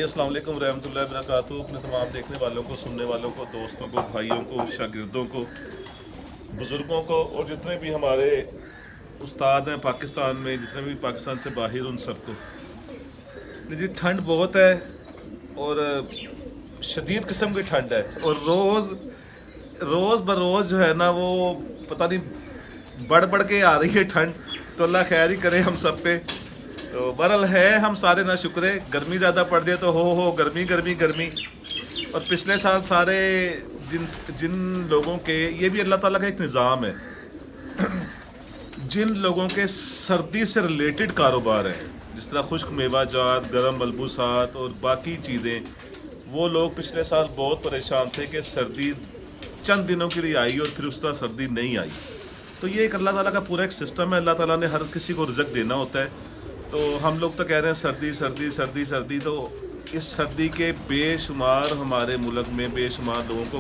अस्सलाम वालेकुम रहमतुल्लाहि व बरकातहू। अपने तमाम देखने वालों को, सुनने वालों को, दोस्तों को, भाइयों को, शागिर्दों को, बुज़ुर्गों को और जितने भी हमारे उस्ताद हैं पाकिस्तान में, जितने भी पाकिस्तान से बाहर, उन सबको जी। ठंड बहुत है और शदीद किस्म की ठंड है और रोज़ बरोज़ जो है ना वो पता नहीं बढ़ के आ रही है ठंड। तो अल्लाह खैर ही करे हम सब पे। तो बहरहाल है हम सारे ना शुक्र। गर्मी ज़्यादा पड़ जाए तो हो गर्मी गर्मी गर्मी। और पिछले साल सारे जिन जिन लोगों के, ये भी अल्लाह ताला का एक निज़ाम है, जिन लोगों के सर्दी से रिलेटेड कारोबार हैं, जिस तरह खुश्क मेवा जात, गर्म मलबूसात और बाकी चीज़ें, वो लोग पिछले साल बहुत परेशान थे कि सर्दी चंद दिनों के लिए आई और फिर उस तरह सर्दी नहीं आई। तो ये एक अल्लाह ताला का पूरा एक सिस्टम है। अल्लाह ताला ने हर किसी को रिज़्क़ देना होता है। तो हम लोग तो कह रहे हैं सर्दी सर्दी सर्दी सर्दी। तो इस सर्दी के बेशुमार हमारे मुल्क में बेशुमार लोगों को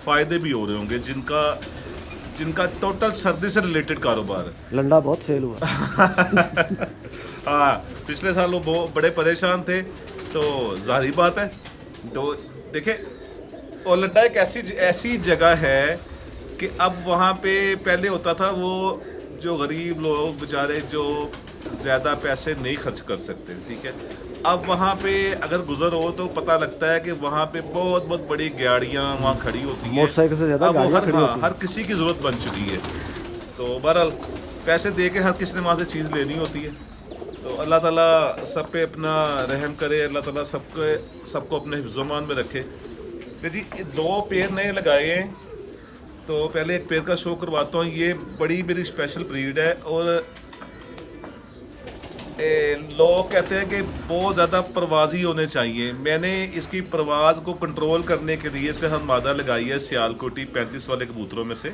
फ़ायदे भी हो रहे होंगे जिनका टोटल सर्दी से रिलेटेड कारोबार है। लंडा बहुत सेल हुआ। हाँ, पिछले साल वो बहुत बड़े परेशान थे। तो जाहिर बात है। तो देखें, ओलंडा एक ऐसी जगह है कि अब वहाँ पे पहले होता था, वो जो गरीब लोग बेचारे जो ज़्यादा पैसे नहीं खर्च कर सकते, ठीक है, अब वहाँ पे अगर गुजर हो तो पता लगता है कि वहाँ पे बहुत बहुत बड़ी गाड़ियाँ वहाँ खड़ी होती हैं, मोटरसाइकिल से ज़्यादा गाड़ियाँ खड़ी होती हैं। हर किसी की ज़रूरत बन चुकी है। तो बहरहाल पैसे दे के हर किसी ने वहाँ से चीज़ लेनी होती है। तो अल्लाह ताला सब पे अपना रहम करे, अल्लाह ताला सबको अपने हिफ्ज़-ओ-मान में रखे। तो जी 2 पेड़ नए लगाए हैं। तो पहले एक पेड़ का शो करवाता हूँ। ये बड़ी मेरी स्पेशल ब्रीड है और लोग कहते हैं कि बहुत ज़्यादा परवाज़ी होने चाहिए। मैंने इसकी परवाज़ को कंट्रोल करने के लिए इसके साथ मादा लगाई है सियालकोटी 35 वाले कबूतरों में से।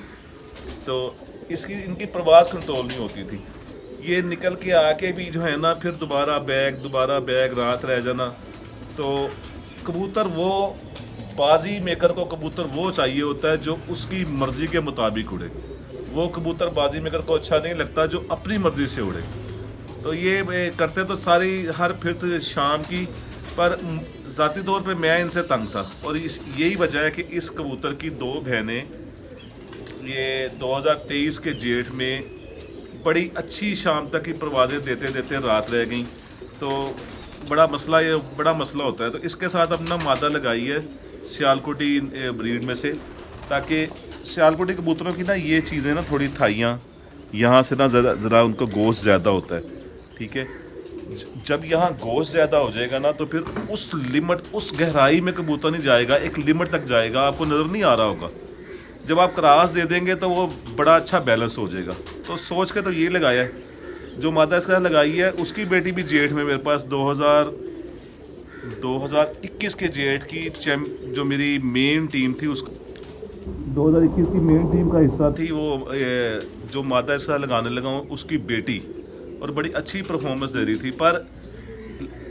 तो इनकी परवाज़ कंट्रोल नहीं होती थी। ये निकल के आके भी जो है ना फिर दोबारा बैग रात रह जाना। तो कबूतर वो बाजी मेकर को कबूतर वो चाहिए होता है जो उसकी मर्ज़ी के मुताबिक उड़े। वो कबूतर बाजी मेकर को अच्छा नहीं लगता जो अपनी मर्ज़ी से उड़े। तो ये करते तो सारी हर फिर शाम की, पर ज़ाती तौर पे मैं इनसे तंग था। और यही वजह है कि इस कबूतर की 2 बहनें ये 2023 के जेठ में बड़ी अच्छी शाम तक की परवाज़ें देते देते रात रह गई। तो बड़ा मसला होता है। तो इसके साथ अपना मादा लगाई है सियालकोटी ब्रीड में से, ताकि सियालकोटी कबूतरों की ना ये चीज़ें ना थोड़ी थाइयाँ यहाँ से ना ज़रा उनको गोश्त ज़्यादा होता है, ठीक है। जब यहाँ गोश्त ज़्यादा हो जाएगा ना तो फिर उस लिमिट, उस गहराई में कबूतर नहीं जाएगा, एक लिमिट तक जाएगा, आपको नज़र नहीं आ रहा होगा। जब आप क्रॉस दे देंगे तो वो बड़ा अच्छा बैलेंस हो जाएगा। तो सोच के तो ये लगाया है। जो मादा इसके साथ लगाई है उसकी बेटी भी जेठ में मेरे पास 2021 के जेठ की जो मेरी मेन टीम थी, उस 2021 की मेन टीम का हिस्सा थी वो। जो मादा इसके साथ लगाने लगा हूँ उसकी बेटी, और बड़ी अच्छी परफॉर्मेंस दे रही थी। पर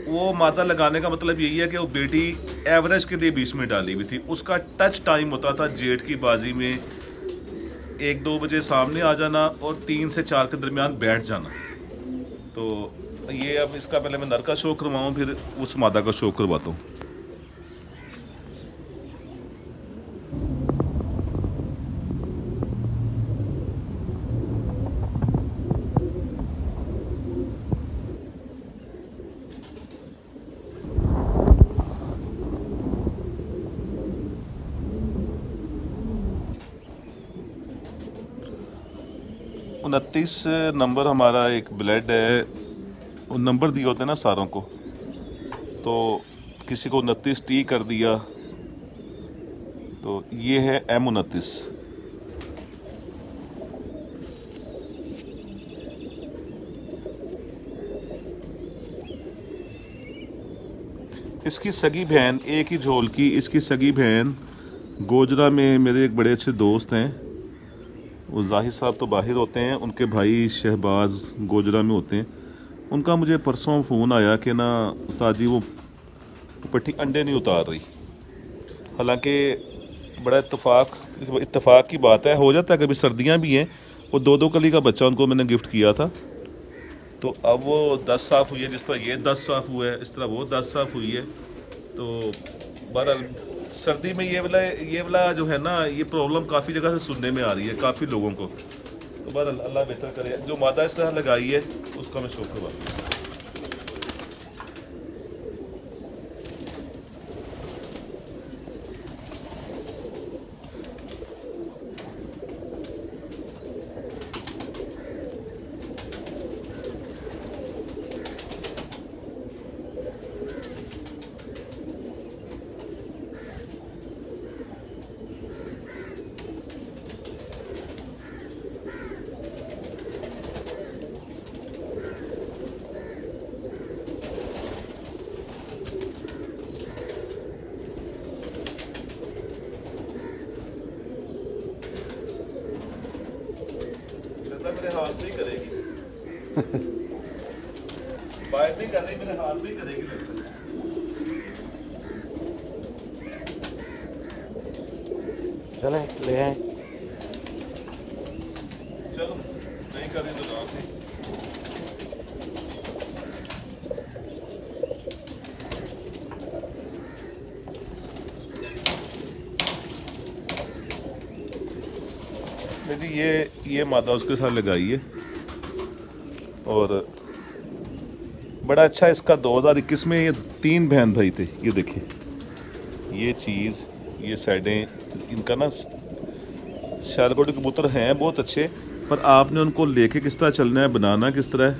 वो मादा लगाने का मतलब यही है कि वो बेटी एवरेज के लिए 20 में डाली हुई थी। उसका टच टाइम होता था जेठ की बाजी में 1-2 बजे सामने आ जाना और 3 से 4 के दरमियान बैठ जाना। तो ये अब इसका पहले मैं नर का शो करवाऊँ, फिर उस मादा का शो करवाता हूँ। उनतीस नंबर हमारा एक ब्लड है। वो नंबर दिए होते हैं ना सारों को, तो किसी को 29T कर दिया। तो ये है M29। इसकी सगी बहन, एक ही झोल की इसकी सगी बहन गोजरा में मेरे एक बड़े अच्छे दोस्त हैं। वो जाहिद साहब तो बाहर होते हैं, उनके भाई शहबाज गोजरा में होते हैं। उनका मुझे परसों फ़ोन आया कि ना उस्ताद जी वो पट्टी अंडे नहीं उतार रही। हालांकि बड़ा इत्तेफाक की बात है, हो जाता है कभी, सर्दियां भी हैं। वो 2-2 कली का बच्चा उनको मैंने गिफ्ट किया था। तो अब वो 10 साफ़ हुई है, जिस तरह ये 10 साफ़ हुआ है इस तरह वो 10 साफ़ हुई है। तो बहरहाल सर्दी में ये वाला जो है ना, ये प्रॉब्लम काफ़ी जगह से सुनने में आ रही है काफ़ी लोगों को। तो बहरहाल अल्लाह बेहतर करे, जो मादा इस तरह लगाई है उसका मैं शुक्र करवाता हूँ। मेरे हाथ नहीं करेगी बाइट नहीं कर रही, मेरे हाथ नहीं करेगी लगता है। चले ले आए। चलो नहीं कर रही तो ना से मेरी ये मादा उसके साथ लगाई है और बड़ा अच्छा इसका 2021 में ये 3 बहन भाई थे। ये देखिए ये चीज़, ये साइडें, इनका ना सियालकोटी कबूतर हैं बहुत अच्छे, पर आपने उनको लेके किस तरह चलना है, बनाना किस तरह है,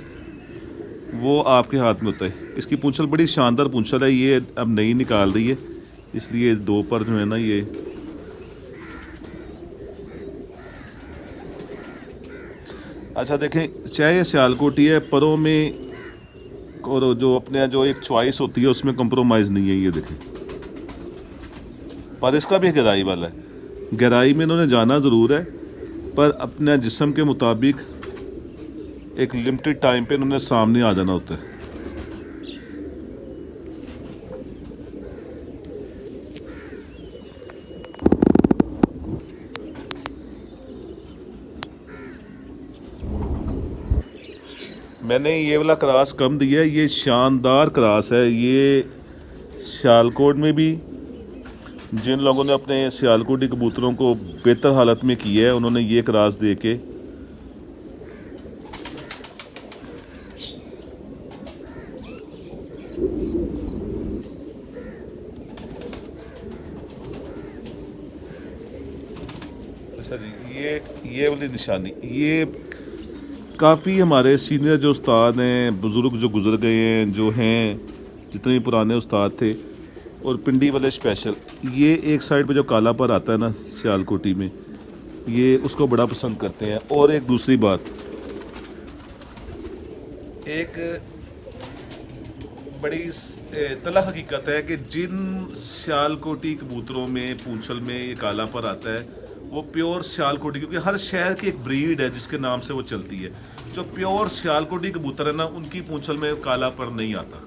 वो आपके हाथ में होता है। इसकी पूंछल बड़ी शानदार पूंछल है, ये अब नई निकाल रही है, इसलिए 2 पर जो है ना ये अच्छा देखें। चाहे ये सियालकोटी है, परों में और जो अपने जो एक चॉइस होती है उसमें कंप्रोमाइज़ नहीं है। ये देखें, पर इसका भी गहराई वाला है। गहराई में इन्होंने जाना ज़रूर है, पर अपने जिस्म के मुताबिक एक लिमिटेड टाइम पे इन्होंने सामने आ जाना होता है। मैंने ये वाला क्रास कम दिया है, ये शानदार क्रास है। ये सियालकोट में भी जिन लोगों ने अपने सियालकोटी कबूतरों को बेहतर हालत में किया है, उन्होंने ये क्रास दे के अच्छा जी, ये वाली निशानी, ये काफ़ी हमारे सीनियर जो उस्ताद हैं, बुज़ुर्ग जो गुज़र गए हैं, जो हैं जितने पुराने उस्ताद थे, और पिंडी वाले स्पेशल, ये एक साइड पे जो काला पर आता है ना सियालकोटी में, ये उसको बड़ा पसंद करते हैं। और एक दूसरी बात, एक बड़ी तलख हकीकत है कि जिन सियालकोटी कबूतरों में पूंछल में ये काला पर आता है वो प्योर सियालकोटी, क्योंकि हर शहर की एक ब्रीड है जिसके नाम से वो चलती है। जो प्योर सियालकोटी कबूतर है ना, उनकी पूंछल में काला पर नहीं आता,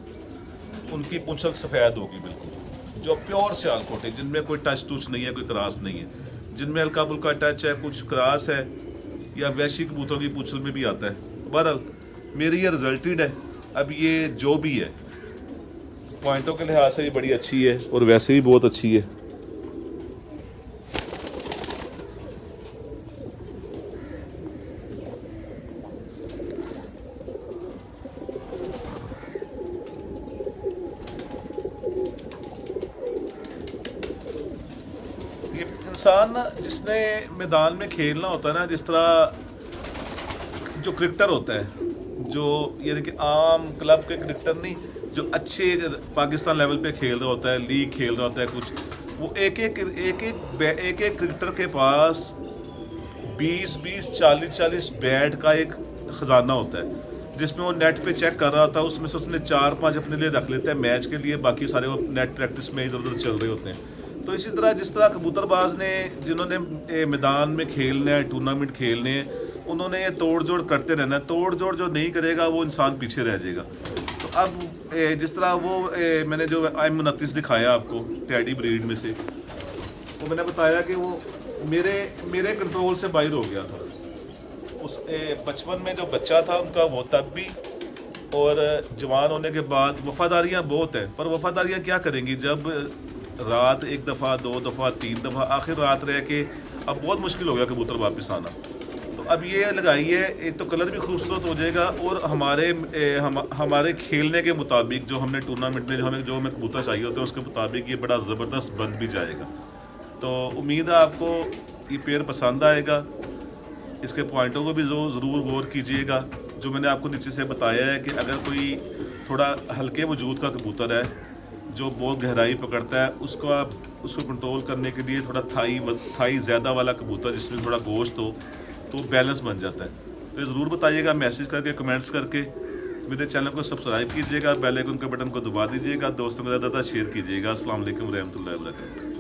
उनकी पूंछल सफ़ेद होगी बिल्कुल। जो प्योर सियालकोटी, जिनमें कोई टच टूच नहीं है, कोई क्रास नहीं है, जिनमें हल्का फुल्का टच है, कुछ क्रास है, या वैशी कबूतरों की पूंछल में भी आता है। बहरहाल मेरी ये रिजल्टेड है। अब ये जो भी है पॉइंटों के लिहाज से भी बड़ी अच्छी है और वैसे भी बहुत अच्छी है। इंसान जिसने मैदान में खेलना होता है ना, जिस तरह जो क्रिकेटर होता है, जो ये देखिए आम क्लब के क्रिकेटर नहीं, जो अच्छे पाकिस्तान लेवल पे खेल रहा होता है, लीग खेल रहा होता है कुछ, वो एक एक क्रिकेटर के पास 20-20 40-40 बैट का एक ख़जाना होता है, जिसमें वो नेट पे चेक कर रहा होता है। उसमें से उसने 4-5 अपने लिए रख लेते हैं मैच के लिए, बाकी सारे वो नेट प्रैक्टिस में इधर उधर चल रहे होते हैं। तो इसी तरह जिस तरह कबूतरबाज ने, जिन्होंने मैदान में खेलना है, टूर्नामेंट खेलने हैं, उन्होंने ये तोड़ जोड़ करते रहना है। तोड़ जोड़ जो नहीं करेगा वो इंसान पीछे रह जाएगा। तो अब जिस तरह वो मैंने जो M29 दिखाया आपको टैडी ब्रीड में से, वो मैंने बताया कि वो मेरे कंट्रोल से बाहर हो गया था। उस बचपन में जो बच्चा था उनका, वो तब भी, और जवान होने के बाद वफादारियाँ बहुत हैं, पर वफादारियाँ क्या करेंगी जब रात एक दफ़ा, 2 दफ़ा, 3 दफ़ा, आखिर रात रह के अब बहुत मुश्किल हो गया कबूतर वापस आना। तो अब ये लगाइए, एक तो कलर भी खूबसूरत हो जाएगा और हमारे खेलने के मुताबिक जो हमने टूर्नामेंट में जो हमें कबूतर चाहिए होते हैं उसके मुताबिक ये बड़ा ज़बरदस्त बन भी जाएगा। तो उम्मीद है आपको ये पेयर पसंद आएगा। इसके पॉइंटों को भी ज़रूर गौर कीजिएगा। जो मैंने आपको नीचे से बताया है कि अगर कोई थोड़ा हल्के वजूद का कबूतर है जो बहुत गहराई पकड़ता है, उसको कंट्रोल करने के लिए थोड़ा थाई ज़्यादा वाला कबूतर जिसमें थोड़ा गोश्त हो तो बैलेंस बन जाता है। तो ज़रूर बताइएगा, मैसेज करके, कमेंट्स करके। मेरे चैनल को सब्सक्राइब कीजिएगा, बेल आइकन के बटन को दबा दीजिएगा, दोस्तों के साथ ज़्यादा शेयर कीजिएगा। अस्सलाम वालेकुम रहमतुल्लाहि व बरकातहू।